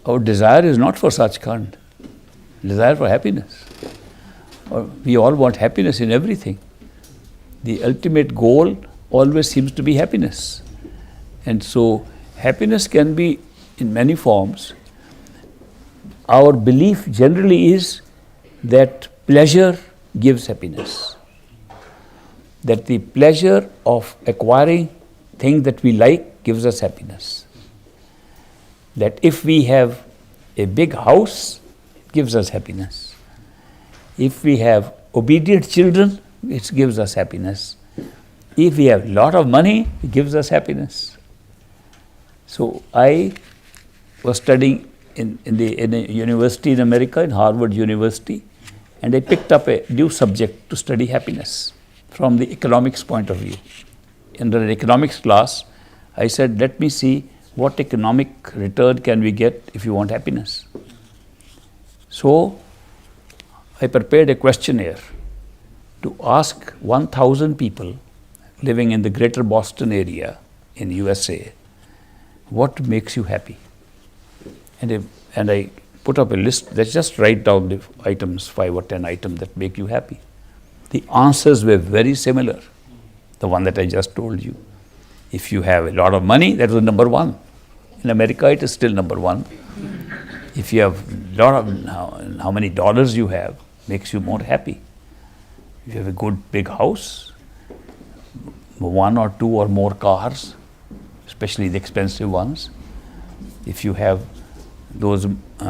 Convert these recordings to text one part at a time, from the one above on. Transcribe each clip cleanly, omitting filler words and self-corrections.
our desire is not for Sachkhand. Desire for happiness. Or we all want happiness in everything. The ultimate goal always seems to be happiness. And so happiness can be in many forms. Our belief generally is that pleasure gives happiness. That the pleasure of acquiring things that we like gives us happiness. That if we have a big house, it gives us happiness. If we have obedient children, it gives us happiness. If we have a lot of money, it gives us happiness. So I was studying in a university in America, in Harvard University, and I picked up a new subject to study happiness from the economics point of view. In the economics class, I said, let me see what economic return can we get if you want happiness. So I prepared a questionnaire to ask 1,000 people living in the greater Boston area in USA, what makes you happy? And I put up a list. Let's just write down the items, 5 or 10 items that make you happy. The answers were very similar, the one that I just told you. If you have a lot of money, that was number one. In America, it is still number one. If you have a lot of, how many dollars you have, makes you more happy. If you have a good big house, 1 or 2 or more cars, especially the expensive ones. If you have those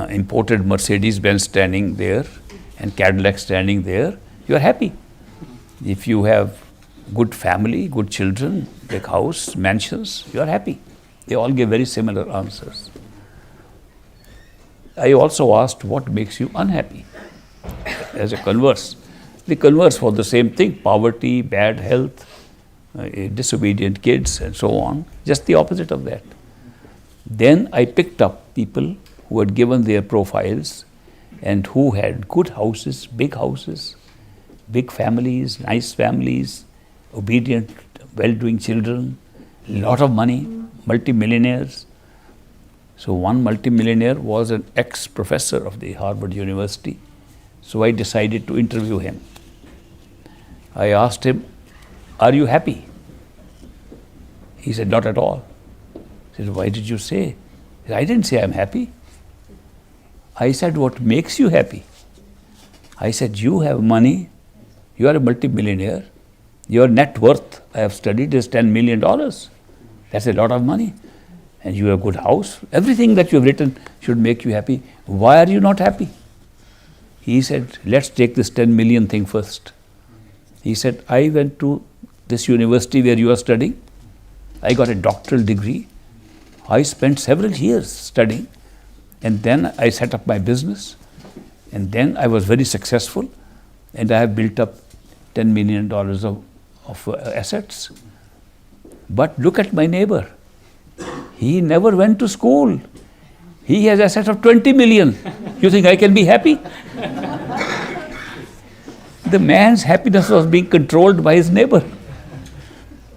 imported Mercedes-Benz standing there and Cadillac standing there, you are happy. If you have good family, good children, big house, mansions, you are happy. They all give very similar answers. I also asked what makes you unhappy as a converse. The converse for the same thing, poverty, bad health, disobedient kids and so on, just the opposite of that. Then I picked up people who had given their profiles and who had good houses, big families, nice families, obedient, well-doing children, lot of money, multi-millionaires. So one multi-millionaire was an ex-professor of the Harvard University. So I decided to interview him. I asked him, are you happy? He said, not at all. I said, why did you say? He said, I didn't say I'm happy. I said, what makes you happy? I said, you have money, you are a multi-millionaire, your net worth, I have studied, is $10 million. That's a lot of money. And you have a good house. Everything that you have written should make you happy. Why are you not happy? He said, let's take this 10 million thing first. He said, I went to this university where you are studying. I got a doctoral degree. I spent several years studying. And then I set up my business. And then I was very successful. And I have built up $10 million of assets. But look at my neighbor. He never went to school. He has assets of 20 million. You think I can be happy? The man's happiness was being controlled by his neighbor.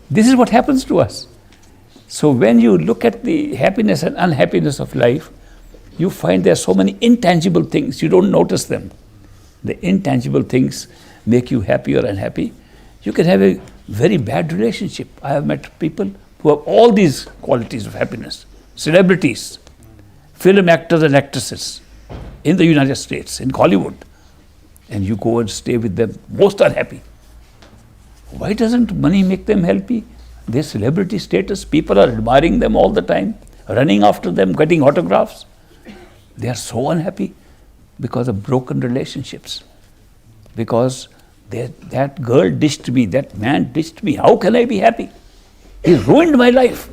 This is what happens to us. So when you look at the happiness and unhappiness of life, you find there are so many intangible things, you don't notice them. The intangible things make you happy or unhappy. You can have a very bad relationship. I have met people who have all these qualities of happiness. Celebrities, film actors and actresses in the United States, in Hollywood. And you go and stay with them, most are happy. Why doesn't money make them happy? Their celebrity status, people are admiring them all the time, running after them, getting autographs. They are so unhappy because of broken relationships. Because that girl ditched me, that man ditched me. How can I be happy? He ruined my life.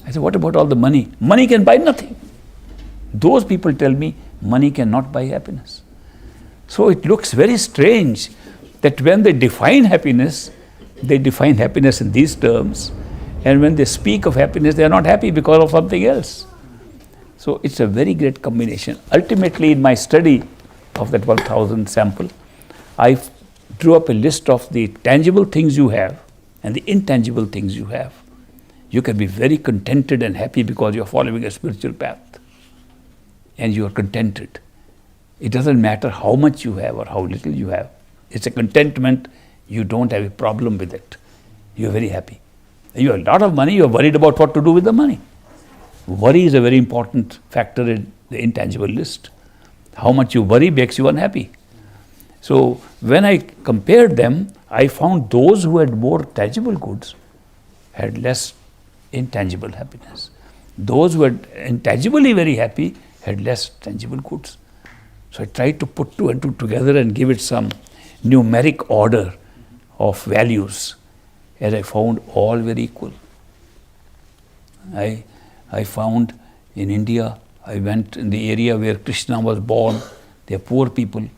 I said, what about all the money? Money can buy nothing. Those people tell me money cannot buy happiness. So it looks very strange that when they define happiness in these terms, and when they speak of happiness, they are not happy because of something else. So it's a very great combination. Ultimately, in my study of that 1,000 sample, I drew up a list of the tangible things you have and the intangible things you have. You can be very contented and happy because you're following a spiritual path. and you are contented. It doesn't matter how much you have or how little you have. It's a contentment. You don't have a problem with it. You are very happy. You have a lot of money, you are worried about what to do with the money. Worry is a very important factor in the intangible list. How much you worry makes you unhappy. So when I compared them, I found those who had more tangible goods had less intangible happiness. Those who were intangibly very happy had less tangible goods. So I tried to put two and two together and give it some numeric order of values, and I found all very equal. I found in India, I went in the area where Krishna was born. They are poor people.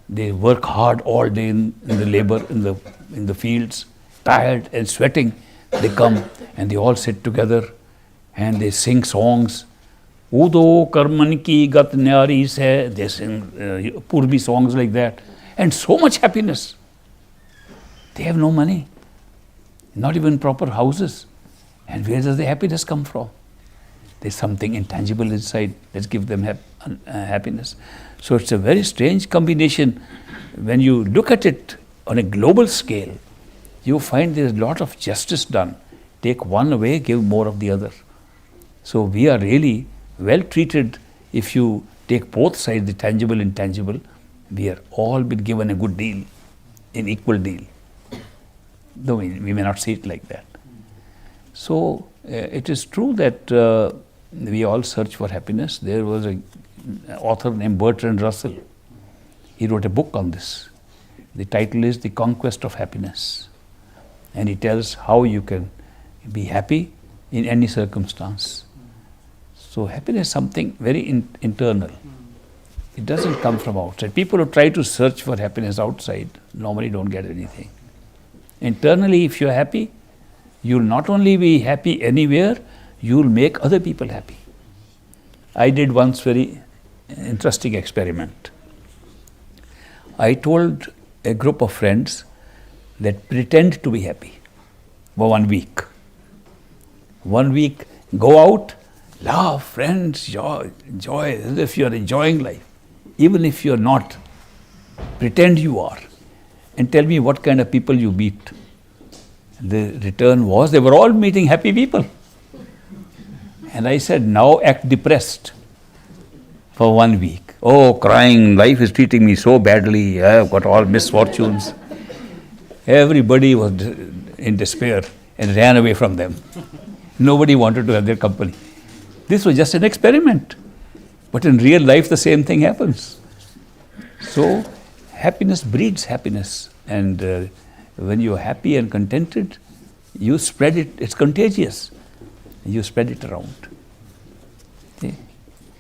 They work hard all day in the labor, in the fields, tired and sweating. They come and they all sit together and they sing songs. Udo karman ki gat nyari se. They sing Purbi songs like that. And so much happiness. They have no money, not even proper houses. And where does the happiness come from? There's something intangible inside. Let's give them happiness. So it's a very strange combination. When you look at it on a global scale, you find there's a lot of justice done. Take one away, give more of the other. So we are really well treated if you take both sides, the tangible, intangible. We are all been given a good deal, an equal deal. Though we may not see it like that. So it is true that we all search for happiness. There was an author named Bertrand Russell. He wrote a book on this. The title is The Conquest of Happiness. And he tells how you can be happy in any circumstance. So happiness is something very internal. It doesn't come from outside. People who try to search for happiness outside normally don't get anything. Internally, if you're happy, you'll not only be happy anywhere, you'll make other people happy. I did once very interesting experiment. I told a group of friends that pretend to be happy for 1 week. 1 week, go out, laugh, friends, joy, as if you're enjoying life. Even if you're not, pretend you are. And tell me what kind of people you meet. The return was, they were all meeting happy people. And I said, now act depressed for 1 week. Oh, crying, life is treating me so badly, I've got all misfortunes. Everybody was in despair and ran away from them. Nobody wanted to have their company. This was just an experiment. But in real life, the same thing happens. So, happiness breeds happiness. And when you're happy and contented, you spread it. It's contagious. You spread it around. Okay?